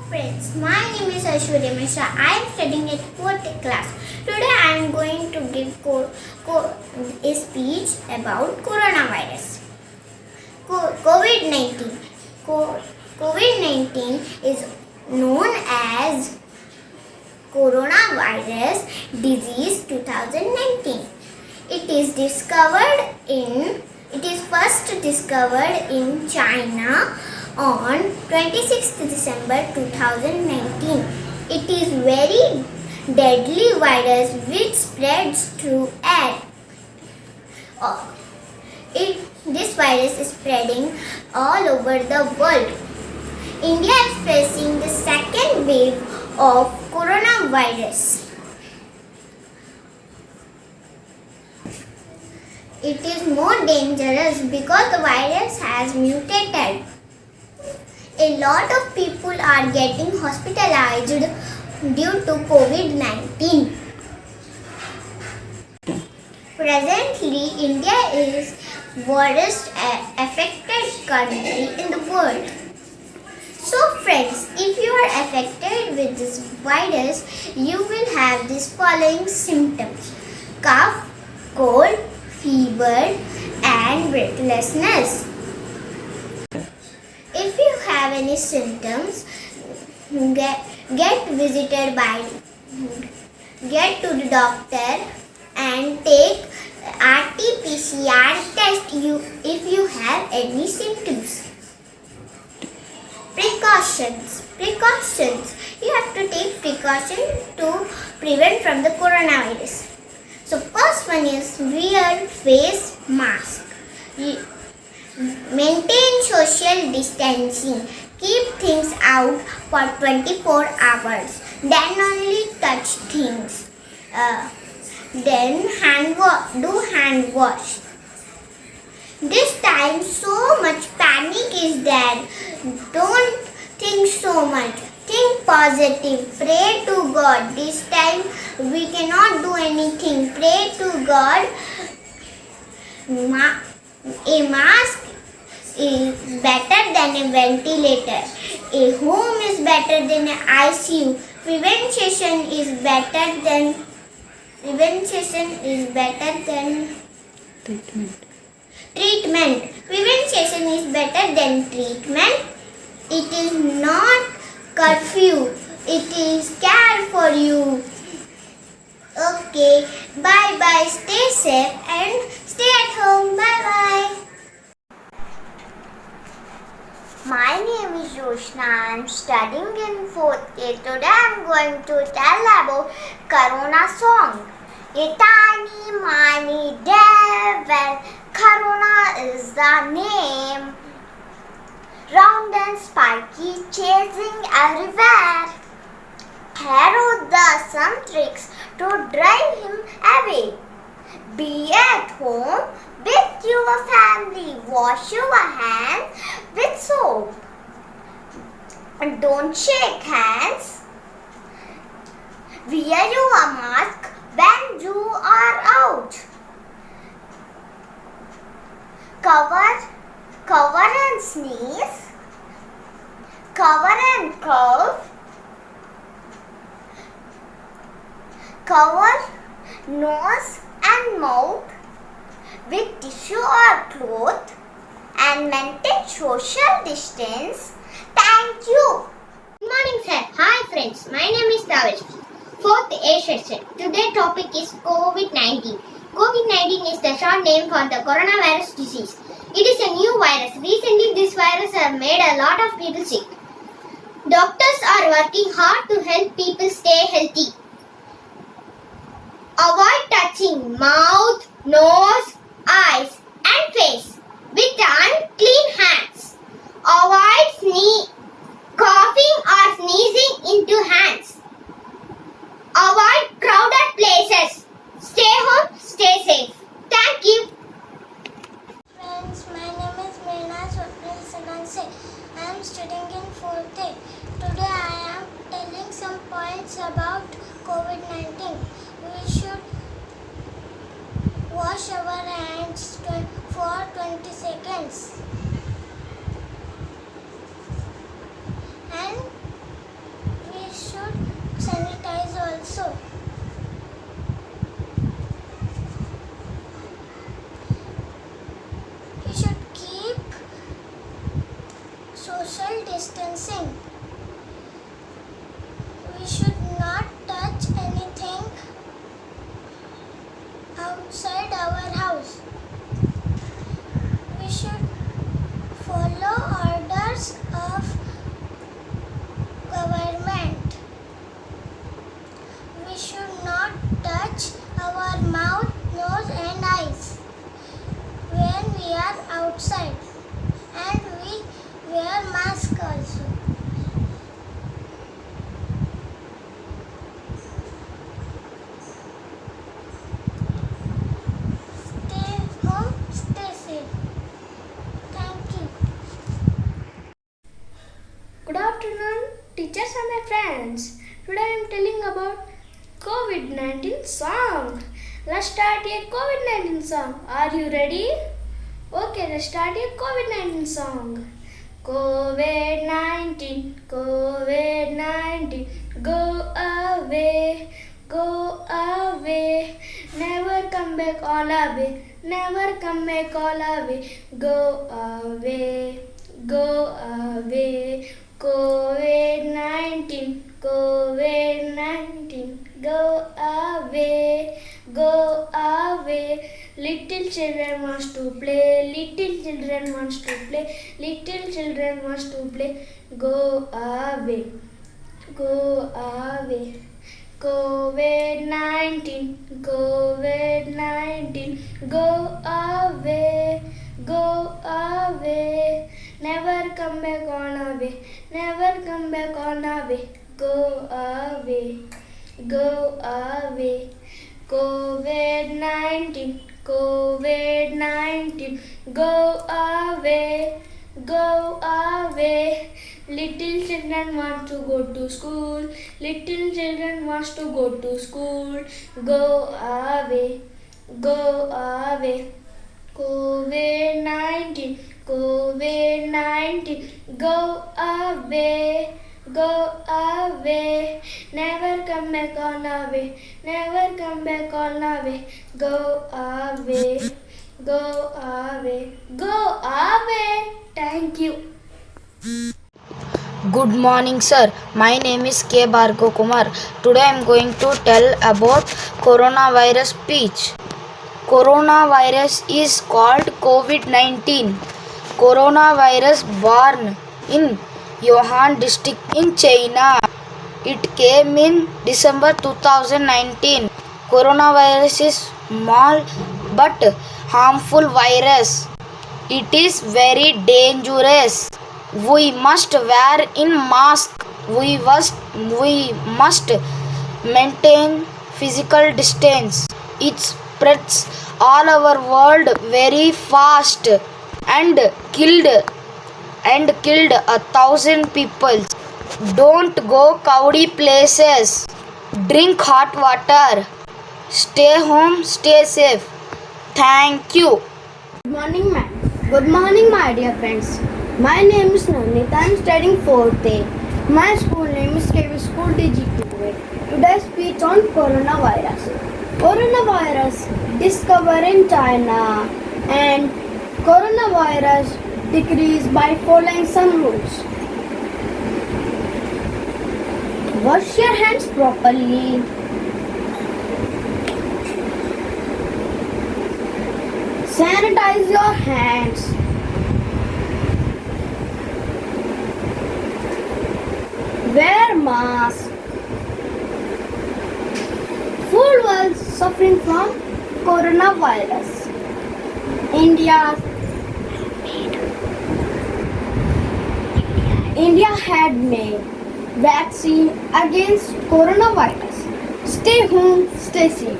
Friends, my name is Aishwarya Mishra. I am studying at 4th class. Today I am going to give a speech about coronavirus. COVID-19. COVID-19 is known as coronavirus disease 2019. It is first discovered in China on 26th December 2019. It is very deadly virus which spreads through air. This virus is spreading all over the world. India is facing the second wave of coronavirus. It is more dangerous because the virus has mutated. A lot of people are getting hospitalized due to COVID-19. Presently, India is worst affected country in the world. So friends, if you are affected with this virus, you will have these following symptoms: cough, cold, fever and breathlessness. If you have any symptoms, get to the doctor and take RT-PCR test if you have any symptoms. Precautions. You have to take precautions to prevent from the coronavirus. So first one is wear face mask. Maintain social distancing. Keep things out for 24 hours. Then only touch things. Then do hand wash. This time so much panic is there. Don't think so much. Think positive. Pray to God. This time we cannot do anything. Pray to God. A mask is better than a ventilator. A home is better than an ICU. Prevention is better than treatment. Prevention is better than treatment. It is not curfew. It is care for you. Okay. Bye. Stay safe and stay at home. Bye. My name is Roshna. I am studying in 4th grade. Today I am going to tell about Corona song. A tiny, miny devil, Corona is the name. Round and spiky, chasing everywhere. Here are some tricks to drive him away. Be at home with your family. Wash your hands with soap. And don't shake hands. Wear your mask when you are out. Cover and sneeze. Cover and cough. Cover nose and mouth with tissue or cloth and maintain social distance. Thank you. Good morning, sir. Hi, friends. My name is Tavish. 4th A session. Today's topic is COVID-19. COVID-19 is the short name for the coronavirus disease. It is a new virus. Recently, this virus has made a lot of people sick. Doctors are working hard to help people stay healthy. Avoid touching mouth, nose, eyes and face with unclean hands. Avoid coughing or sneezing into hands. Avoid crowded places. Stay home, stay safe. Thank you. Friends, my name is Meena Swapnil. I am studying in 4th grade. Today I am telling some points about COVID-19. We should wash our hands for 20 seconds. And outside and we wear mask also. Stay home, stay safe. Thank you. Good afternoon, teachers and my friends. Today I am telling about COVID-19 song. Let's start a COVID-19 song. Are you ready? Okay, let's start a COVID-19 song. COVID-19, COVID-19, go away, go away. Never come back all away, never come back all away. Go away, go away. COVID-19, COVID-19, go away, go away. Little children wants to play, little children wants to play, little children wants to play. Go away, go away. COVID-19, COVID-19, go away, go away. Never come back on away, never come back on away. Go away, go away. COVID-19, COVID-19, go away, go away. Little children want to go to school, little children wants to go to school. Go away, go away. COVID-19, COVID-19, go away, go away. Never come back on away, never come back on away. Go away, go away, go away. Thank you. Good morning, sir. My name is K. Bhargav Kumar. Today I am going to tell about coronavirus speech. Coronavirus is called COVID-19. Coronavirus born in Wuhan district in China. It came in December 2019. Coronavirus is small but harmful virus. It is very dangerous. We must wear in mask. We must maintain physical distance. It spreads all over world very fast and killed 1,000 people. Don't go crowded places. Drink hot water. Stay home, stay safe. Thank you. Good morning, ma'am. Good morning, my dear friends. My name is Nanita. I am studying 4th A. My school name is KB School DGQA. Today's speech on coronavirus. Coronavirus discovered in China and coronavirus decreased by following some rules. Wash your hands properly. Sanitize your hands. Wear mask. Full world suffering from coronavirus. India had made vaccine against coronavirus. Stay home, stay safe.